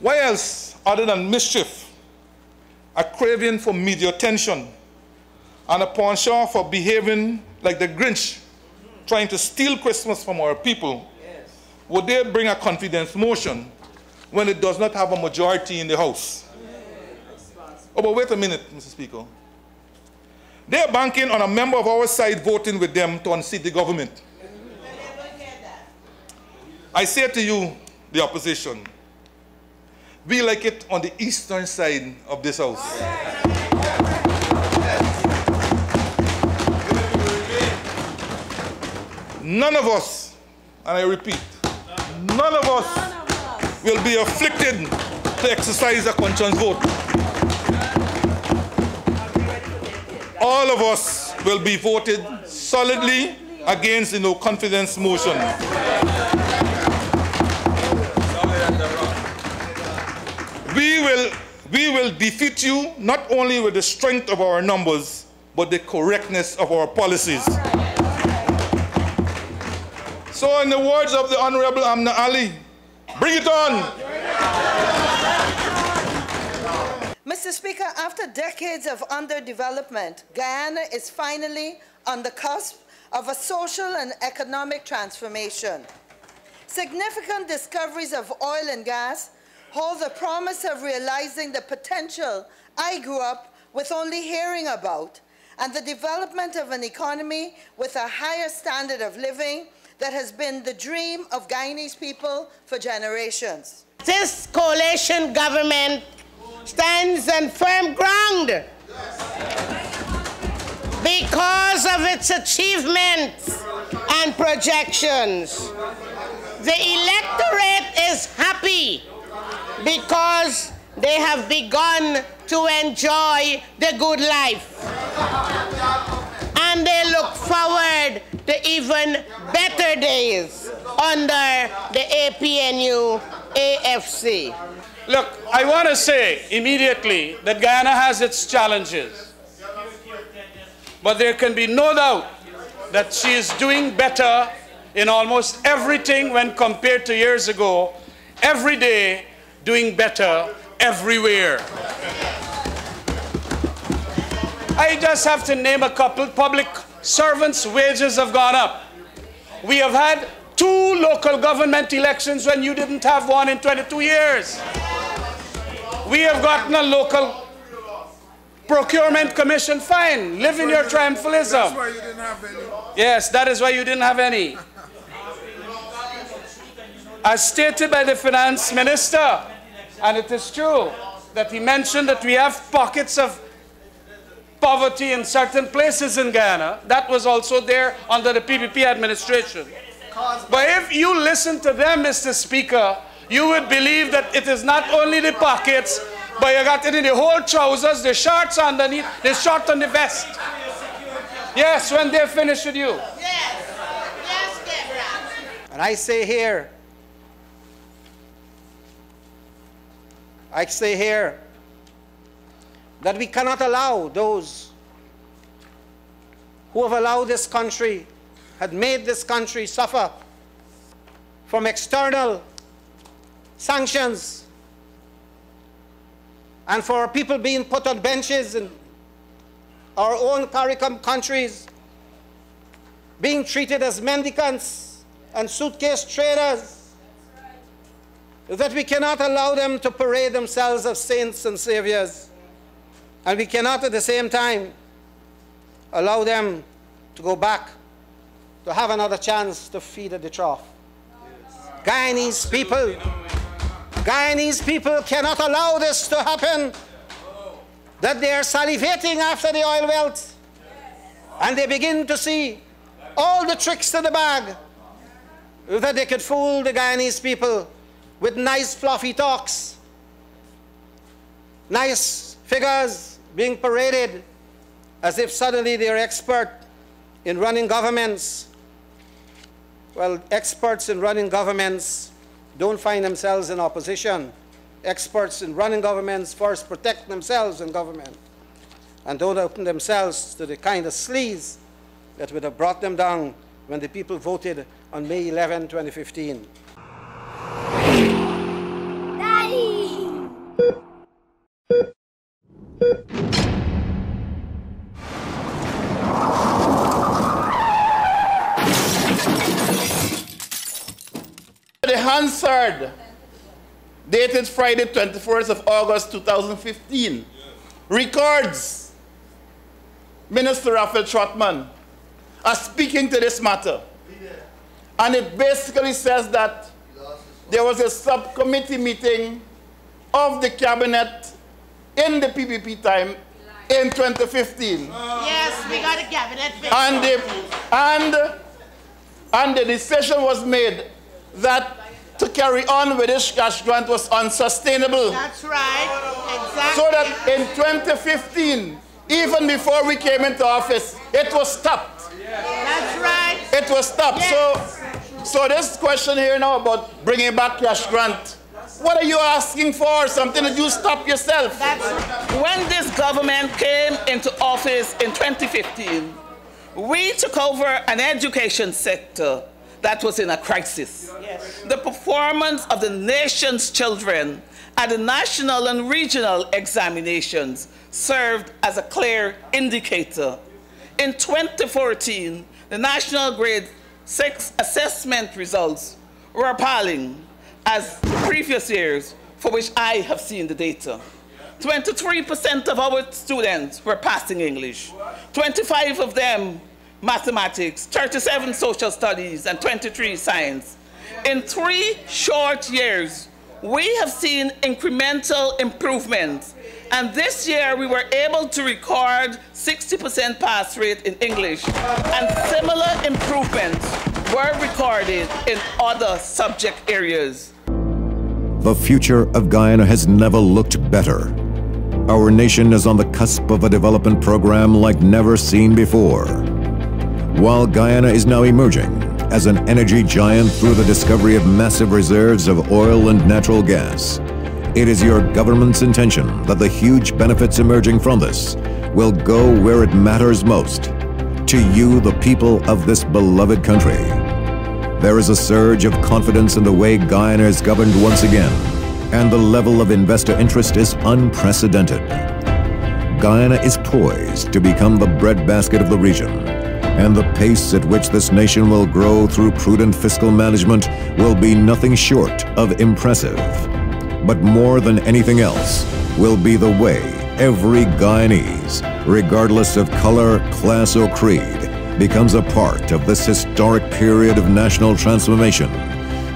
Why else, other than mischief, a craving for media attention, and a penchant for behaving like the Grinch, trying to steal Christmas from our people, would they bring a confidence motion when it does not have a majority in the House? Oh, but wait a minute, Mr. Speaker. They are banking on a member of our side voting with them to unseat the government. I say to you, the opposition, we like it on the eastern side of this House. None of us, and I repeat, none of us will be afflicted to exercise a conscience vote. All of us will be voted solidly against the no confidence motion. We will defeat you not only with the strength of our numbers, but the correctness of our policies. So in the words of the Honorable Amna Ali, bring it on! Mr. Speaker, after decades of underdevelopment, Guyana is finally on the cusp of a social and economic transformation. Significant discoveries of oil and gas hold the promise of realizing the potential I grew up with only hearing about, and the development of an economy with a higher standard of living that has been the dream of Guyanese people for generations. This coalition government stands on firm ground because of its achievements and projections. The electorate is happy because they have begun to enjoy the good life. And they look forward to even better days under the APNU AFC. Look, I want to say immediately that Guyana has its challenges. But there can be no doubt that she is doing better in almost everything when compared to years ago. Every day, doing better everywhere. I just have to name a couple. Public servants' wages have gone up. We have had 2 local government elections when you didn't have one in 22 years. We have gotten a local procurement commission. Fine, live in your triumphalism. That's why you didn't have any. Yes, that is why you didn't have any. As stated by the finance minister, and it is true that he mentioned that we have pockets of poverty in certain places in Guyana. That was also there under the PPP administration. But if you listen to them, Mr. Speaker, you would believe that it is not only the pockets, but you got it in the whole trousers, the shorts underneath, the short on the vest. Yes, when they're finished with you. Yes, Deborah. And I say here that we cannot allow those who have allowed this country, had made this country suffer from external sanctions, and for people being put on benches in our own CARICOM countries, being treated as mendicants and suitcase traders, that we cannot allow them to parade themselves as saints and saviors. And we cannot at the same time allow them to go back to have another chance to feed at the trough. Guyanese people cannot allow this to happen, that they are salivating after the oil wealth, and they begin to see all the tricks to the bag, that they could fool the Guyanese people with nice fluffy talks, nice figures being paraded as if suddenly they're expert in running governments. Well, experts in running governments don't find themselves in opposition. Experts in running governments first protect themselves in government and don't open themselves to the kind of sleaze that would have brought them down when the people voted on May 11, 2015. Daddy! Hansard, dated Friday 21st of August 2015, records Minister Raphael Trotman as speaking to this matter. And it basically says that there was a subcommittee meeting of the cabinet in the PPP time in 2015. Yes, we got a cabinet meeting. And the decision was made that to carry on with this cash grant was unsustainable. That's right, exactly. So that in 2015, even before we came into office, it was stopped. That's right. It was stopped. Yes. So this question here now about bringing back cash grant, what are you asking for? Something that you stop yourself? That's right. When this government came into office in 2015, we took over an education sector that was in a crisis. Yes. The performance of the nation's children at the national and regional examinations served as a clear indicator. In 2014, the national grade 6 assessment results were appalling as the previous years for which I have seen the data. 23% of our students were passing English, 25 of them mathematics, 37 social studies, and 23 science. In 3 short years, we have seen incremental improvements, and this year we were able to record 60% pass rate in English, and similar improvements were recorded in other subject areas. The future of Guyana has never looked better. Our nation is on the cusp of a development program like never seen before. While Guyana is now emerging as an energy giant through the discovery of massive reserves of oil and natural gas, it is your government's intention that the huge benefits emerging from this will go where it matters most, to you, the people of this beloved country. There is a surge of confidence in the way Guyana is governed once again, and the level of investor interest is unprecedented. Guyana is poised to become the breadbasket of the region, and the pace at which this nation will grow through prudent fiscal management will be nothing short of impressive. But more than anything else will be the way every Guyanese, regardless of color, class, or creed, becomes a part of this historic period of national transformation,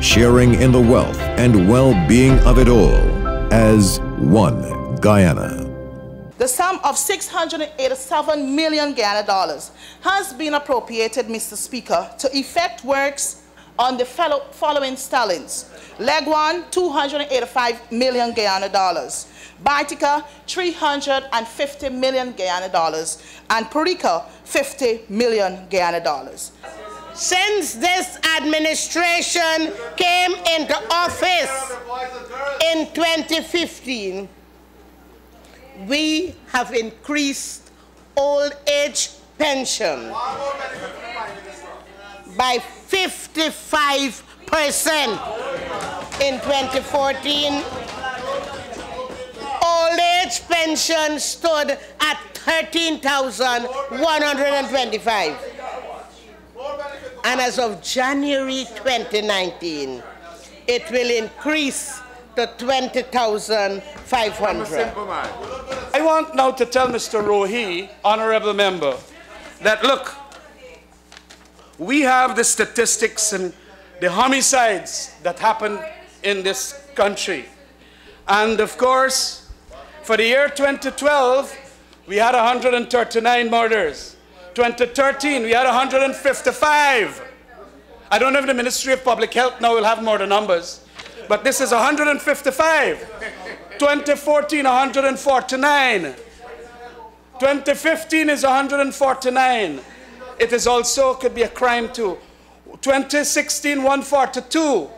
sharing in the wealth and well-being of it all as one Guyana. The sum of 687 million Guyana dollars has been appropriated, Mr. Speaker, to effect works on the following stallings. Leg 1, 285 million Guyana dollars. Baitika, 350 million Guyana dollars. And Purika, 50 million Guyana dollars. Since this administration came into office in 2015, we have increased old age pension by 55%. In 2014, old age pension stood at 13,125. And as of January 2019, it will increase to 20,500. I want now to tell Mr. Rohi, honorable member, that look, we have the statistics and the homicides that happen in this country. And of course, for the year 2012, we had 139 murders. 2013, we had 155. I don't know if the Ministry of Public Health now will have more the numbers, but this is 155. 2014, 149. 2015 is 149. It is also, could be a crime too. 2016, 142.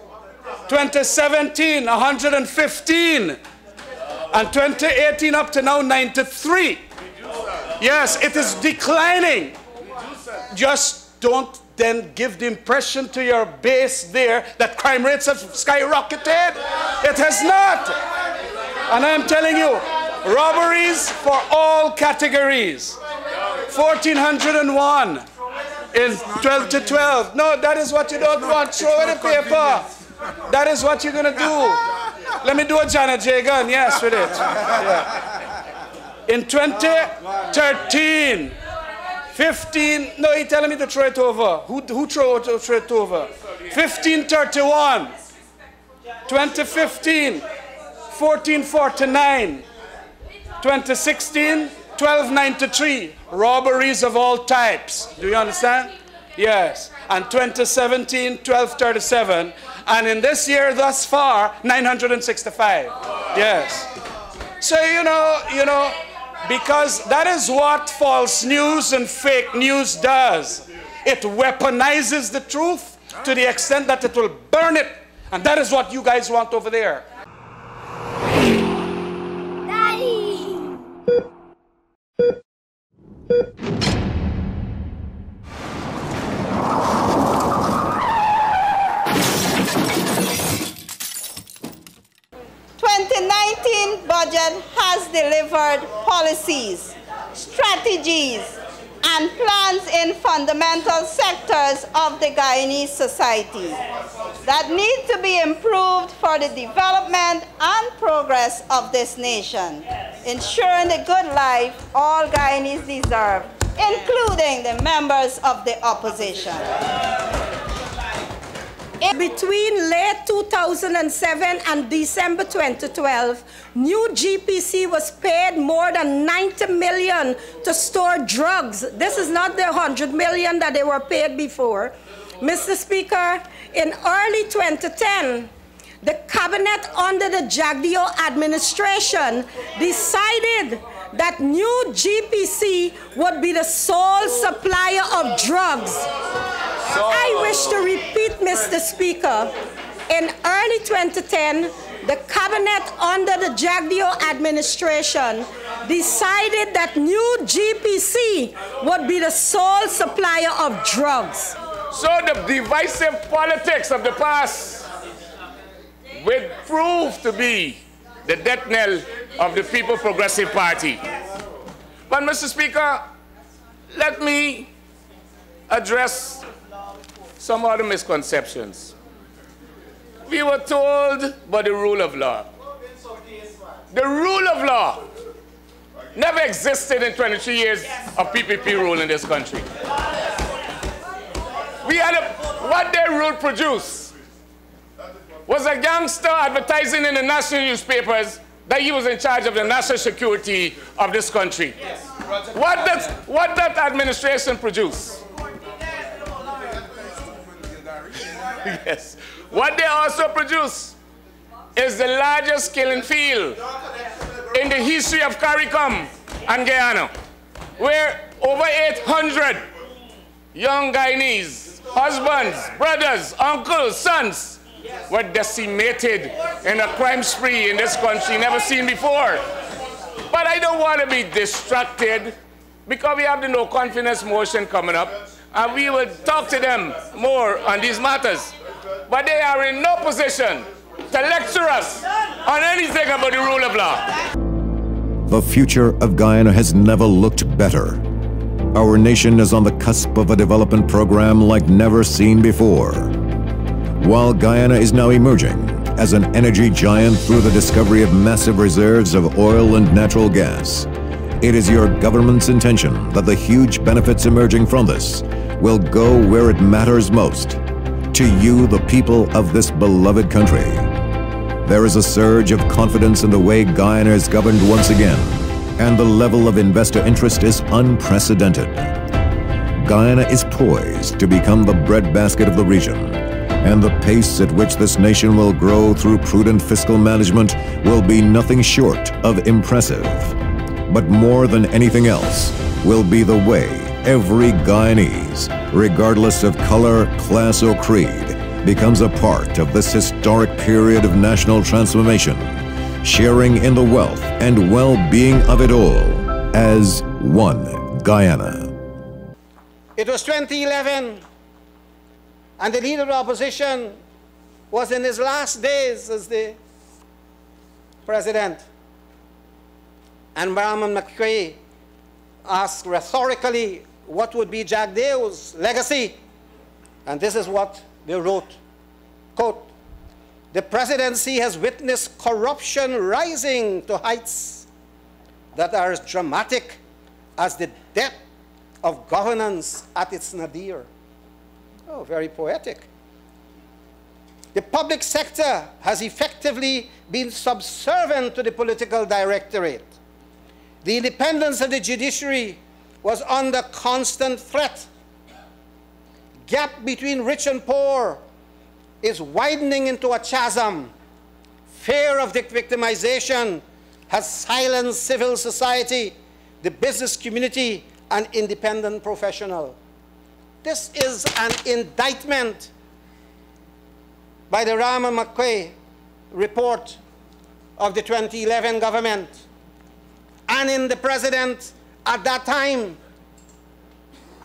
2017, 115. And 2018 up to now, 93. Yes, it is declining. Just don't then give the impression to your base there that crime rates have skyrocketed. It has not. And I'm telling you, robberies for all categories. 1,401 in 12 to 12. No, that is what you don't want. Throw in the paper. That is what you're going to do. Let me do a Janet J. Gunn, yes, with it. Yeah. In 2013, 15, no, he's telling me to throw it over. Who throw it over? 1531, 2015, 1449, 2016, 1293, robberies of all types. Do you understand? Yes. And 2017, 1237. And in this year thus far, 965. Yes. So, you know, because that is what false news and fake news does. It weaponizes the truth to the extent that it will burn it. And that is what you guys want over there. Daddy! 2019 budget has delivered policies, strategies, and plans in fundamental sectors of the Guyanese society that need to be improved for the development and progress of this nation, ensuring the good life all Guyanese deserve, including the members of the opposition. Between late 2007 and December 2012, new GPC was paid more than 90 million to store drugs. This is not the 100 million that they were paid before. Mr. Speaker, in early 2010, the cabinet under the Jagdeo administration decided that new GPC would be the sole supplier of drugs. I wish to repeat, Mr. Speaker, in early 2010, the cabinet under the Jagdeo administration decided that new GPC would be the sole supplier of drugs. So the divisive politics of the past will prove to be the death knell of the People Progressive Party. But, Mr. Speaker, let me address some other misconceptions. We were told about the rule of law. The rule of law never existed in 23 years of PPP rule in this country. We had what their rule produced was a gangster advertising in the national newspapers that he was in charge of the national security of this country. What that administration produce? Yes. What they also produce is the largest killing field in the history of CARICOM and Guyana, where over 800 young Guyanese, husbands, brothers, uncles, sons, were decimated in a crime spree in this country never seen before. But I don't want to be distracted because we have the no confidence motion coming up, and we will talk to them more on these matters. But they are in no position to lecture us on anything about the rule of law. The future of Guyana has never looked better. Our nation is on the cusp of a development program like never seen before. While Guyana is now emerging as an energy giant through the discovery of massive reserves of oil and natural gas, it is your government's intention that the huge benefits emerging from this will go where it matters most, to you, the people of this beloved country. There is a surge of confidence in the way Guyana is governed once again, and the level of investor interest is unprecedented. Guyana is poised to become the breadbasket of the region, and the pace at which this nation will grow through prudent fiscal management will be nothing short of impressive. But more than anything else will be the way every Guyanese, regardless of color, class, or creed, becomes a part of this historic period of national transformation, sharing in the wealth and well-being of it all as one Guyana. It was 2011, and the leader of the opposition was in his last days as the president. And Barman McCray asked rhetorically what would be Jagdeo's legacy. And this is what they wrote, quote, the presidency has witnessed corruption rising to heights that are as dramatic as the depth of governance at its nadir. Oh, very poetic. The public sector has effectively been subservient to the political directorate. The independence of the judiciary was under constant threat. Gap between rich and poor is widening into a chasm. Fear of victimization has silenced civil society, the business community, and independent professionals. This is an indictment by the Rama McQuay report of the 2011 government and in the president at that time.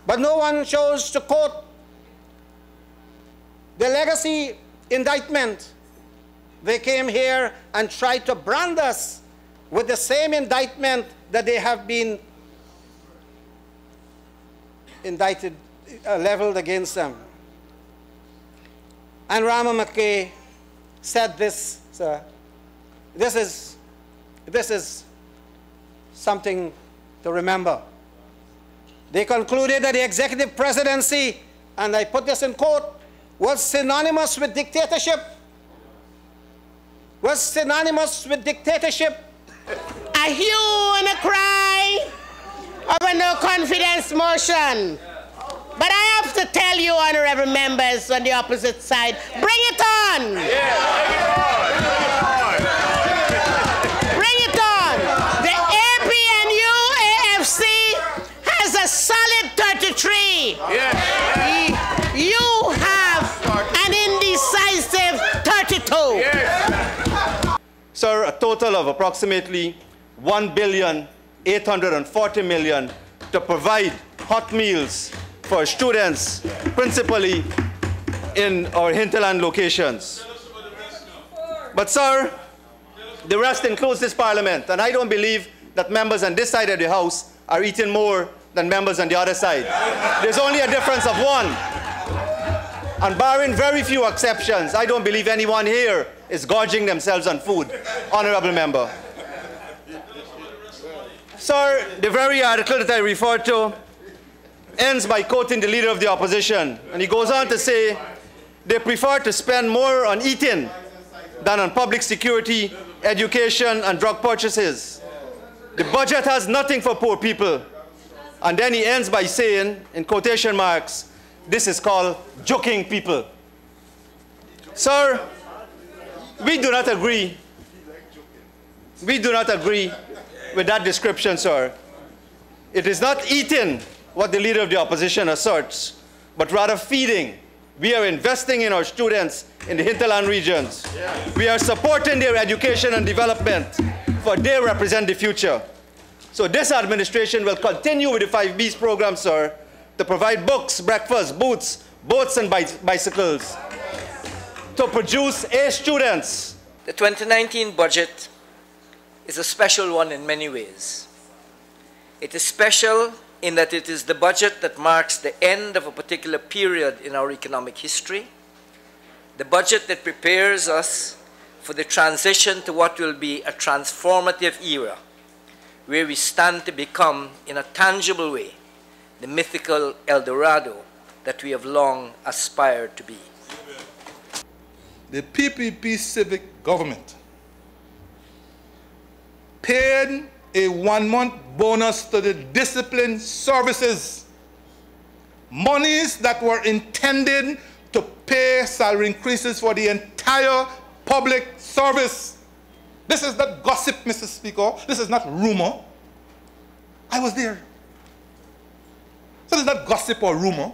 But no one chose to quote the legacy indictment. They came here and tried to brand us with the same indictment that they have been indicted, leveled against them. And Rama McKay said this, sir. This is something to remember. They concluded that the executive presidency, and I put this in quote, was synonymous with dictatorship. Was synonymous with dictatorship. A hue and a cry of a no confidence motion. But I have to tell you, honorable members on the opposite side, bring it on! Bring it on! The APNU-AFC has a solid 33. You have an indecisive 32. Sir, a total of approximately $1,840,000,000 to provide hot meals for students, principally in our hinterland locations. But sir, the rest includes this parliament, and I don't believe that members on this side of the house are eating more than members on the other side. There's only a difference of one. And barring very few exceptions, I don't believe anyone here is gorging themselves on food, honorable member. Sir, the very article that I referred to ends by quoting the leader of the opposition. And he goes on to say, they prefer to spend more on eating than on public security, education, and drug purchases. The budget has nothing for poor people. And then he ends by saying, in quotation marks, this is called joking people. Sir, we do not agree. We do not agree with that description, sir. It is not eating what the leader of the opposition asserts, but rather feeding. We are investing in our students in the hinterland regions. We are supporting their education and development, for they represent the future. So this administration will continue with the 5Bs program, sir, to provide books, breakfast, boots, boats, and bicycles, to produce A students. The 2019 budget is a special one in many ways. It is special in that it is the budget that marks the end of a particular period in our economic history, the budget that prepares us for the transition to what will be a transformative era, where we stand to become, in a tangible way, the mythical El Dorado that we have long aspired to be. The PPP civic government paid a 1-month bonus to the discipline services, monies that were intended to pay salary increases for the entire public service. This is not gossip, Mr. Speaker. This is not rumor. I was there. So this is not gossip or rumor.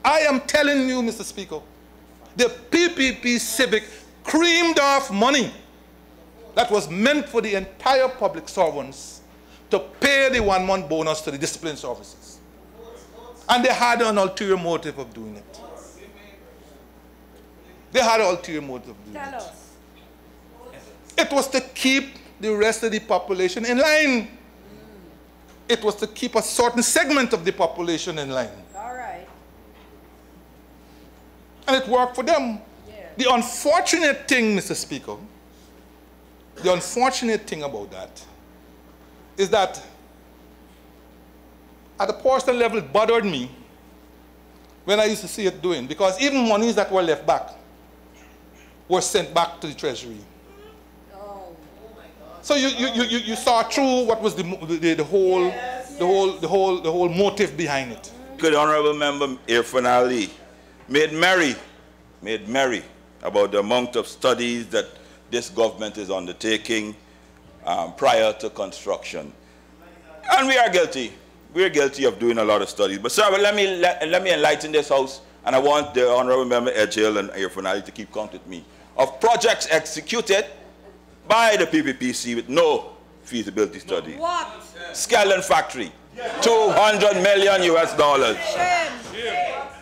I am telling you, Mr. Speaker, the PPP civic creamed off money that was meant for the entire public servants to pay the 1-month bonus to the discipline services. And they had an ulterior motive of doing it. They had an ulterior motive of doing it. Tell us. It was to keep the rest of the population in line. It was to keep a certain segment of the population in line. All right. And it worked for them. Yeah. The unfortunate thing, Mr. Speaker, the unfortunate thing about that is that at a personal level, it bothered me when I used to see it doing, because even monies that were left back were sent back to the Treasury. So you saw through what was the whole motive behind it. Good Honorable Member Irfan Ali made merry about the amount of studies that this government is undertaking prior to construction. And we are guilty. We're guilty of doing a lot of studies. But sir, let me enlighten this House, and I want the Honorable Member Edghill and Irfan Ali to keep count with me, of projects executed by the PPPC with no feasibility study. What? Skeleton Factory, $200 million US.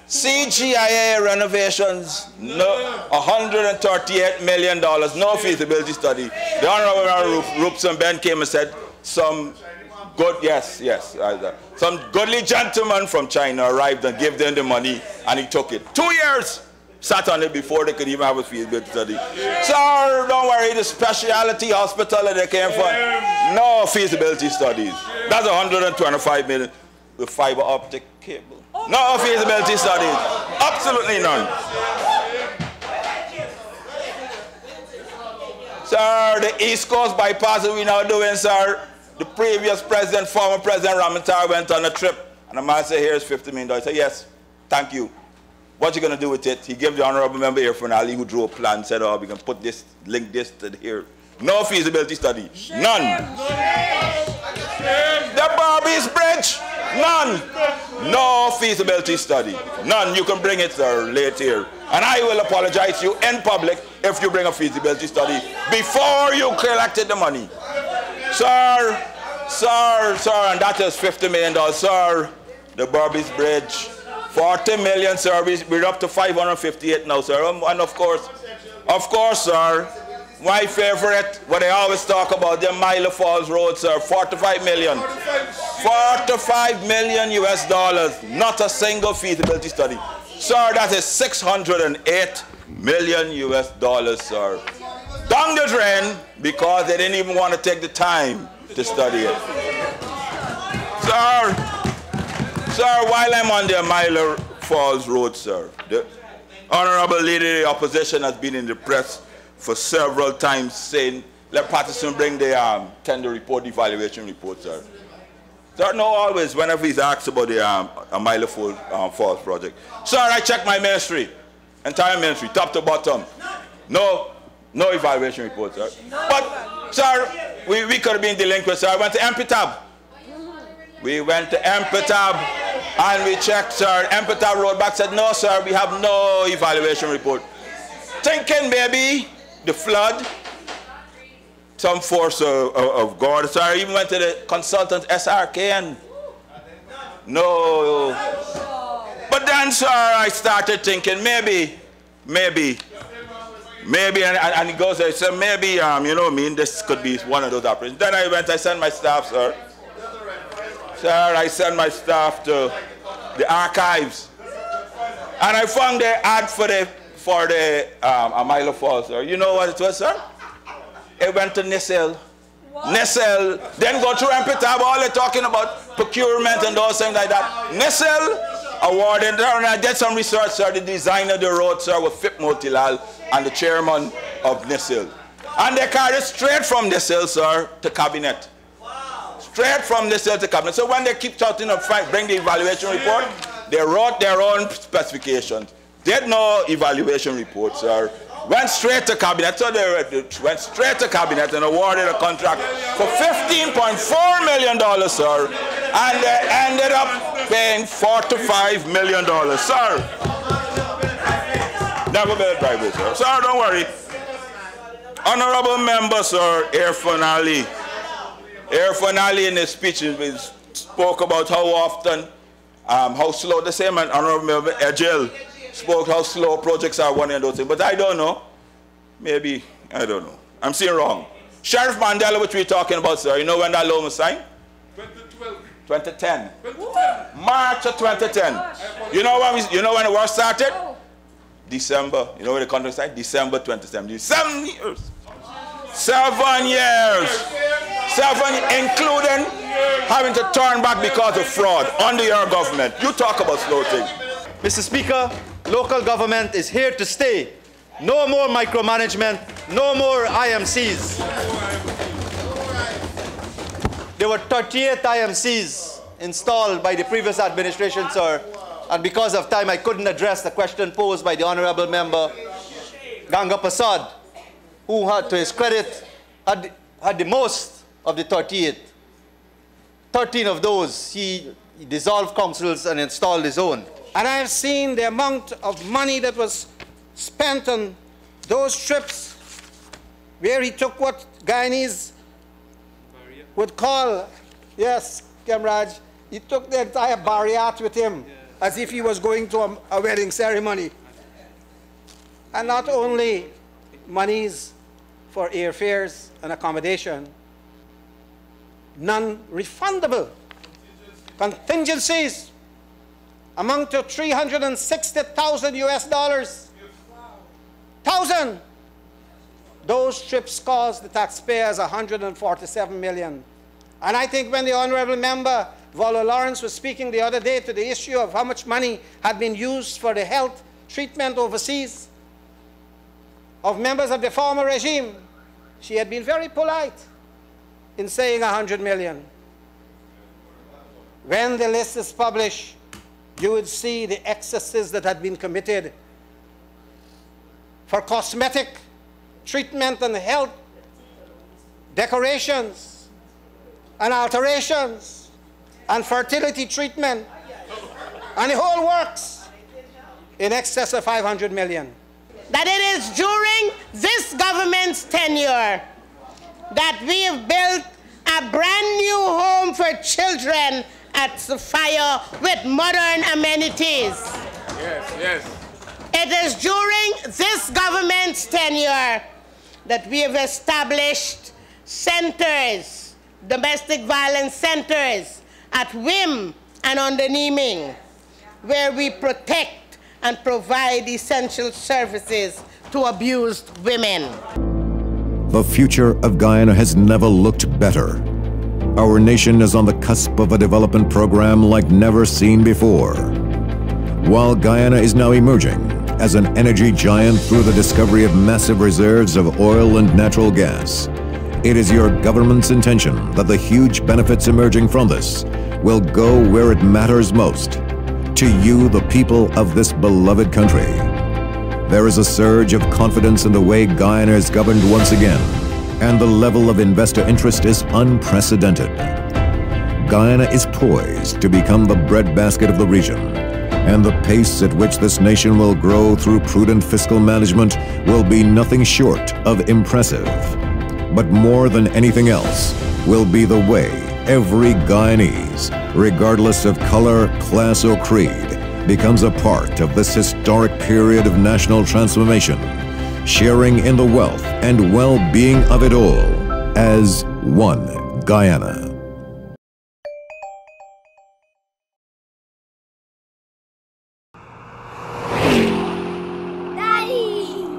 CGIA renovations, no, $138 million, no feasibility study. The Honorable Rupson Ben came and said some good, some goodly gentleman from China arrived and gave them the money, and he took it. 2 years sat on it before they could even have a feasibility study. Sir, don't worry, the specialty hospital that they came from, no feasibility studies. That's $125 million with fiber optic cable. No feasibility studies. Absolutely none. Sir, the East Coast bypass that we're now doing, sir, the previous president, former President Ramantar, went on a trip, and the man said, here's $50 million. I said, yes, thank you. What you going to do with it? He gave the Honorable Member Irfan Ali, who drew a plan, said, oh, we can put this, link this to here. No feasibility study. None. The Barbies Bridge. None. No feasibility study. None. You can bring it, sir, late here. And I will apologize to you in public if you bring a feasibility study before you collected the money. Sir, and that is $50 million, sir. The Barbies Bridge. 40 million, sir. We're up to 558 now, sir. And of course, sir, my favorite, what I always talk about, the Milo Falls Road, sir, 45 million. 45 million US dollars, not a single feasibility study. Sir, that is 608 million US dollars, sir. Down the drain because they didn't even want to take the time to study it. Sir, while I'm on the Milo Falls Road, sir, the Honorable Leader of the Opposition has been in the press for several times saying, let Patterson bring the tender report, evaluation report, sir. Sir, no, always, whenever he's asked about the Milo Falls project. Sir, I checked my ministry, entire ministry, top to bottom. No evaluation report, sir. But, sir, we could have been delinquent, sir. I went to MPTAB. We went to MPTAB and we checked, sir. MPTAB wrote back, said, no, sir, we have no evaluation report. Thinking maybe the flood, some force of God. So I even went to the consultant SRK and no. But then, sir, I started thinking maybe, and he goes there, so maybe, you know what I mean, this could be one of those operations. Then I sent my staff, sir. Sir, I sent my staff to the archives. And I found the ad for the Milo Falls, sir. You know what it was, sir? It went to NISL. NISL, then go through MPTAB, all they're talking about procurement and those things like that. NISL awarded, and I did some research, sir. The designer of the road, sir, was Phip Motilal and the chairman of NISL. And they carried straight from NISL, sir, to cabinet. Straight from NISL to cabinet. So when they keep shouting up, bring the evaluation report, they wrote their own specifications. Did no evaluation report, sir. Went straight to cabinet. So they went straight to cabinet and awarded a contract for $15.4 million, sir. And they ended up paying $45 million, sir. Never been bribery, sir. Sir, don't worry. Honorable member, sir, Irfan Ali. Irfan Ali in his speech spoke about how often, how slow, the same and Honorable member Edghill spoke how slow projects are one and those things. But I don't know. Maybe, I don't know. I'm seeing wrong. Sheriff Mandela, which we're talking about, sir, you know when that loan was signed? 2010. March of 2010. You know when the war started? December, you know what the contract said? December 2017. 7 years. 7 years. 7, including having to turn back because of fraud under your government. You talk about slow-thing. Mr. Speaker, local government is here to stay. No more micromanagement, no more IMCs. There were 38 IMCs installed by the previous administration, sir, and because of time I couldn't address the question posed by the Honorable Member Ganga Prasad, who had, to his credit, had the most of the 38. 13 of those, he dissolved councils and installed his own. And I have seen the amount of money that was spent on those trips where he took what Guyanese would call, yes, Kamraj, he took the entire Bariat with him as if he was going to a wedding ceremony. And not only monies for airfares and accommodation, non-refundable contingencies amount to $360,000 US. 1,000. Those trips cost the taxpayers $147 million. And I think when the Honorable Member Vola Lawrence was speaking the other day to the issue of how much money had been used for the health treatment overseas of members of the former regime, she had been very polite in saying $100 million. When the list is published, you would see the excesses that had been committed for cosmetic treatment and health decorations and alterations and fertility treatment and the whole works in excess of $500 million. That it is during this government's tenure that we have built a brand new home for children at Sophia with modern amenities. Yes, yes. It is during this government's tenure that we have established centers, domestic violence centers at Wim and under Neeming, where we protect and provide essential services to abused women. The future of Guyana has never looked better. Our nation is on the cusp of a development program like never seen before. While Guyana is now emerging as an energy giant through the discovery of massive reserves of oil and natural gas, it is your government's intention that the huge benefits emerging from this will go where it matters most, to you, the people of this beloved country. There is a surge of confidence in the way Guyana is governed once again, and the level of investor interest is unprecedented. Guyana is poised to become the breadbasket of the region, and the pace at which this nation will grow through prudent fiscal management will be nothing short of impressive. But more than anything else will be the way every Guyanese, regardless of color, class, or creed, becomes a part of this historic period of national transformation, sharing in the wealth and well-being of it all as one Guyana. Daddy!